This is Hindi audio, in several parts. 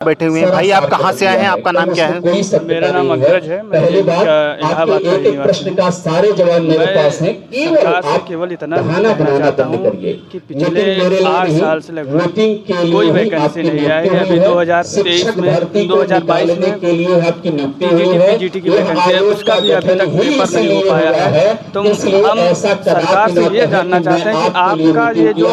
बैठे हुए हैं। भाई आप कहाँ से आए हैं, आपका नाम क्या है? मेरा नाम अग्रज है। मैं इलाहाबाद का निवासी हूँ। मैं सरकार से केवल इतना कहना चाहता हूँ कि पिछले 8 साल से लगभग कोई वैकेंसी नहीं आई है। अभी 2023 में 2022 में पीजीटी की वैकेंसी है, उसका भी अभी तक पेपर नहीं हो पाया है। तो हम सरकार से ये जानना चाहते हैं कि आपका ये जो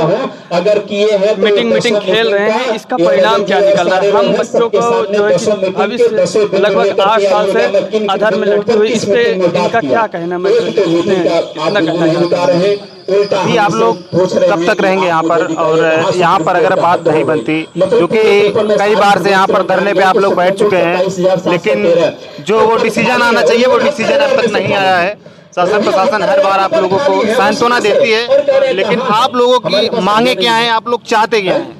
मीटिंग खेल रहे हैं, इसका परिणाम क्या निकल रहा है। हम बच्चों को जो है कि भविष्य लगभग 8 साल से अधर में लटके हुए, इस पे इनका क्या कहना, मैं इतना कहना चाहता हूँ। अभी आप लोग कब तक रहेंगे यहाँ पर? और यहाँ पर अगर बात नहीं बनती, क्योंकि कई बार से यहाँ पर धरने पे आप लोग बैठ चुके हैं, लेकिन जो वो डिसीजन आना चाहिए वो डिसीजन अब तक नहीं आया है। शासन प्रशासन हर बार आप लोगों को सांत्वना देती है, लेकिन आप लोगों की मांगे क्या हैं, आप लोग चाहते क्या हैं?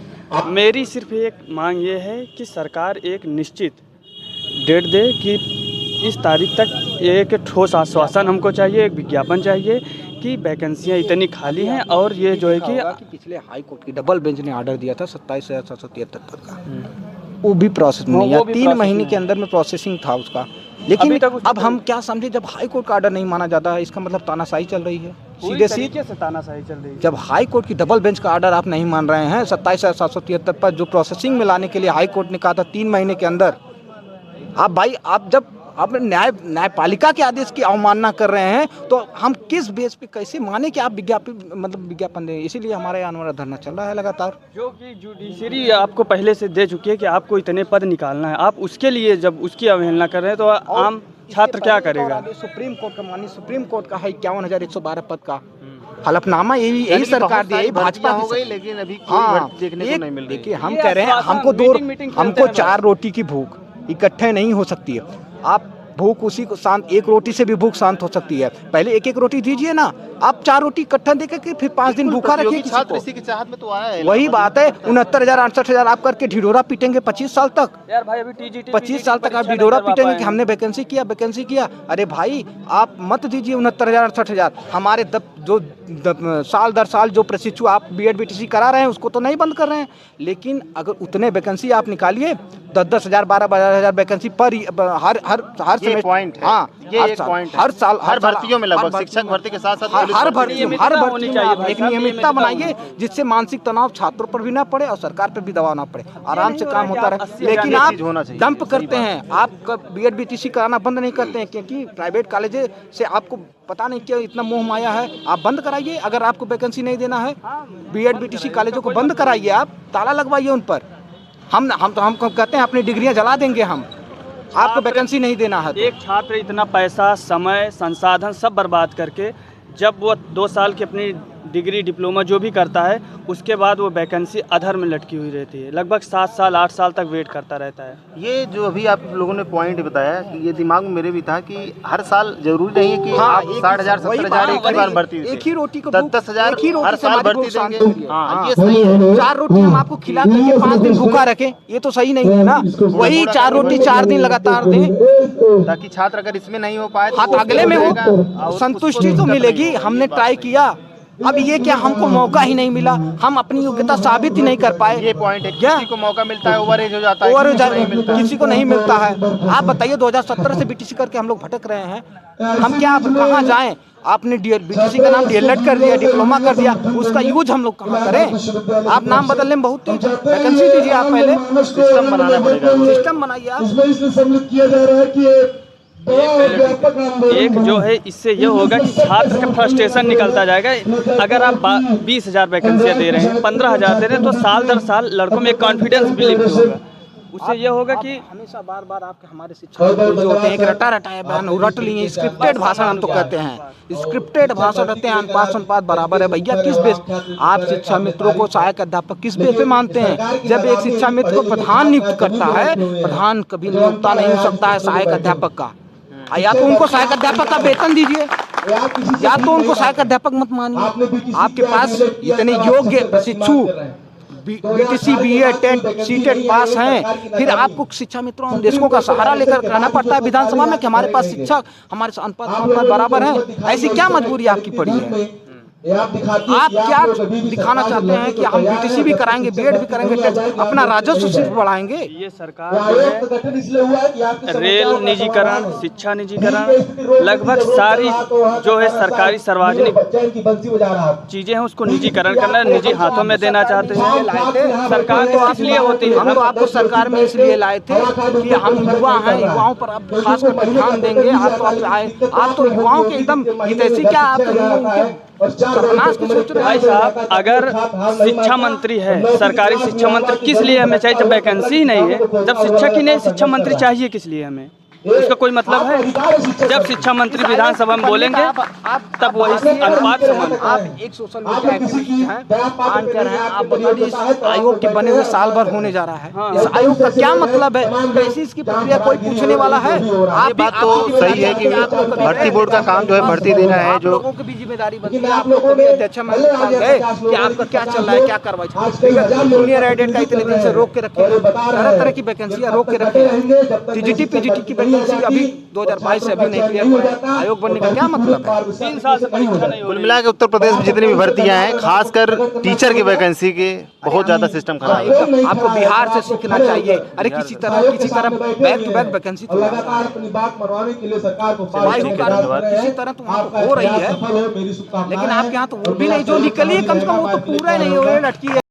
मेरी सिर्फ एक मांग ये है कि सरकार एक निश्चित डेट दे कि इस तारीख तक एक ठोस आश्वासन हमको चाहिए, एक विज्ञापन चाहिए कि वैकेंसियाँ इतनी खाली हैं। और ये जो है कि पिछले हाई कोर्ट की डबल बेंच ने ऑर्डर दिया था 27,773 पद का, वो भी प्रोसेस में नहीं है। 3 महीने के अंदर में प्रोसेसिंग था उसका। लेकिन अब हम क्या समझे, जब हाई कोर्ट का ऑर्डर नहीं माना जाता है, इसका मतलब तानाशाही चल रही है। सीधे सीधे से तानाशाही चल रही है। जब हाई कोर्ट की डबल बेंच का ऑर्डर आप नहीं मान रहे हैं, 27,773 पर जो प्रोसेसिंग में लाने के लिए हाई कोर्ट ने कहा था 3 महीने के अंदर, आप जब आप न्यायपालिका के आदेश की अवमानना कर रहे हैं, तो हम किस बेस पे कैसे माने कि आप विज्ञापन दें। इसीलिए हमारा आने वाला धरना चल रहा है लगातार। जो कि जुडिशरी आपको पहले से दे चुकी है कि आपको इतने पद निकालना है, आप उसके लिए जब उसकी अवहेलना कर रहे हैं तो आम छात्र क्या करेगा। सुप्रीम कोर्ट का मानिए, सुप्रीम कोर्ट का है 51,112 पद का हलफनामा, यही सरकार दी, यही भाजपा हो गई, लेकिन अभी देखने को नहीं मिल रही। देखिए, हम कह रहे हैं हमको 4 रोटी की भूख इकट्ठे नहीं हो सकती है। आप भूख उसी को शांत, 1 रोटी से भी भूख शांत हो सकती है। पहले 1-1 रोटी दीजिए ना, आप 4 रोटी इकट्ठा देकर के फिर 5 दिन भूखा रखिए किसी को। इसी की चाहत में तो आया है। वही बात है, 69,000 68,000 आप करके ढिढोरा पीटेंगे 25 साल तक। यार भाई, अभी टीजीटी 25 साल तक आप ढिढोरा पीटेंगे कि हमने वैकेंसी किया। अरे भाई, आप मत दीजिए 69,000 68,000। हमारे जो साल दर साल जो प्रशिक्षु आप बीएड बीटीसी करा रहे हैं, उसको तो नहीं बंद कर रहे हैं। लेकिन अगर उतने वैकेंसी आप निकालिए, 10,000 12,000 वैकेंसी पर हर पॉइंट है। हाँ, ये एक पॉइंट है। हर भर्तियों में लगभग शिक्षक भर्ती के साथ हर भर्ती में एक नियमितता बनाइए, जिससे मानसिक तनाव छात्रों पर भी ना पड़े और सरकार पर भी दबाव ना पड़े, आराम से काम होता रहे। लेकिन आप डंप करते हैं, आप बीएड बीटीसी कराना बंद नहीं करते हैं, क्योंकि प्राइवेट कॉलेज से आपको पता नहीं क्यों इतना मोह माया है। आप बंद कराइए, अगर आपको वैकेंसी नहीं देना है, बीएड बीटीसी कॉलेजों को बंद कराइए, आप ताला लगवाइए उन पर। हम कहते हैं अपनी डिग्रियां जला देंगे हम, आपको वैकेंसी नहीं देना है। एक छात्र इतना पैसा, समय, संसाधन सब बर्बाद करके जब वो 2 साल की अपनी डिग्री डिप्लोमा जो भी करता है, उसके बाद वो वैकेंसी अधर में लटकी हुई रहती है। लगभग 7 साल 8 साल तक वेट करता रहता है। ये जो अभी आप लोगों ने पॉइंट बताया, कि ये दिमाग में मेरे भी था कि हर साल जरूरी नहीं है कि आप 60,000 70,000 एक ही बार भर्ती, एक ही रोटी को 10,000 हर साल भर्ती देंगे। ये सही है। 4 रोटी हम आपको खिला करके 5 दिन भूखा रखें, ये तो सही नहीं है ना। वही 4 रोटी 4 दिन लगातार दें, ताकि छात्र अगर इसमें नहीं हो पाए हाथ अगले में हो, संतुष्टि तो मिलेगी। हमने ट्राई किया, अब ये क्या हमको मौका ही नहीं मिला, हम अपनी योग्यता साबित ही नहीं कर पाए। ये पॉइंट है, किसी को मौका मिलता है, ओवर एज हो जाता है, किसी को नहीं मिलता है। आप बताइए, 2017 से बीटीसी करके हम लोग भटक रहे हैं, हम क्या कहाँ जाएं। आपने बीटीसी का नाम डीएलएड कर दिया, डिप्लोमा कर दिया, उसका यूज हम लोग कहाँ करें। आप नाम बदलने में बहुत तेज, वैकेंसी दीजिए, आप पहले सिस्टम बनाना पड़ेगा, सिस्टम बनाइए आप। एक जो है, इससे ये होगा कि छात्र का फ्रस्ट्रेशन निकलता जाएगा। अगर आप 20,000 वैकेंसियाँ दे रहे हैं, 15,000 दे रहे हैं, तो साल दर साल लड़कों में कॉन्फिडेंस बिल्ड होगा। उससे ये होगा कि हमेशा बार आपके हमारे शिक्षक जो होते हैं, एक रटाया बयान रट लिए, स्क्रिप्टेड भाषण हम तो कहते हैं, स्क्रिप्टेड भाषण रहते हैं, अनुपात बराबर है। भैया, किस बेस आप शिक्षा मित्रों को सहायक अध्यापक किस बेस पे मानते हैं? जब एक शिक्षा मित्र को प्रधान नियुक्त करता है, प्रधान कभी नियुक्ता नहीं हो सकता है सहायक अध्यापक का। या तो उनको सहायक अध्यापक का वेतन दीजिए, या तो उनको सहायक अध्यापक मत मानिए। आपके पास इतने योग्य प्रशिक्षु बीटीसी बीएड टेट सीटेट पास हैं, फिर आपको शिक्षा मित्रों निर्देशकों का सहारा लेकर कहना पड़ता है विधानसभा में कि हमारे पास शिक्षक, हमारे अनुपात बराबर है। ऐसी क्या मजबूरी आपकी पड़ी है? आप क्या दिखाना चाहते हैं कि हम बीटीसी भी कराएंगे, बीएड भी करेंगे, अपना राजस्व सिर्फ बढ़ाएंगे? ये सरकार जो है रेल निजीकरण, शिक्षा निजीकरण, लगभग सारी जो है सरकारी सार्वजनिक चीजें हैं उसको निजीकरण करना, निजी हाथों में देना चाहते हैं। सरकार तो इसलिए होती है, हम तो आपको सरकार में इसलिए लाए थे कि हम युवा हैं, युवाओं पर अब खासकर ध्यान देंगे। आप तो युवाओं के एकदम हितैषी, क्या आप भाई साहब, अगर शिक्षा मंत्री है, सरकारी शिक्षा मंत्री किस लिए हमें चाहिए जब वैकेंसी नहीं है? जब शिक्षक ही नहीं, शिक्षा मंत्री चाहिए किस लिए हमें? इसका कोई मतलब है? जब शिक्षा मंत्री विधानसभा में बोलेंगे तब वही अनुपात समझ। आप एक सोशल मीडिया एक्टिविस्ट हैं, एंकर हैं, आप बताइए इस आयोग के बने हुए साल भर होने जा रहा है, इस आयोग का क्या मतलब है? कैसी इसकी प्रक्रिया कोई पूछने वाला है? आप बात तो सही है कि भर्ती बोर्ड का काम जो है भर्ती देना है, जो लोगों की भी जिम्मेदारी बनती है। आप लोगों के अध्यक्ष गए कि आपका क्या चल रहा है, क्या कार्रवाई? जूनियर एडेड का इतने दिन से रोक के रखे, तरह तरह की वैकेंसियां रोक के रखे, टीजीटी पीजीटी की वैकेंसी अभी 2022 से अभी नहीं क्लियर हुआ। आयोग बनने का क्या मतलब है? 3 साल से परीक्षा नहीं हो कुल मिला के उत्तर प्रदेश में जितनी भी भर्तियां हैं, खासकर टीचर की वैकेंसी के बहुत ज्यादा सिस्टम खराब है। आपको बिहार से सीखना चाहिए। अरे किसी तरह बैक टू बैक वैकेंसी तो किसी तरह तो वहाँ हो रही है, लेकिन आपके यहाँ तो वो भी नहीं, जो निकली है कम से कम वो तो पूरा ही नहीं हो रहा है, लटकी है।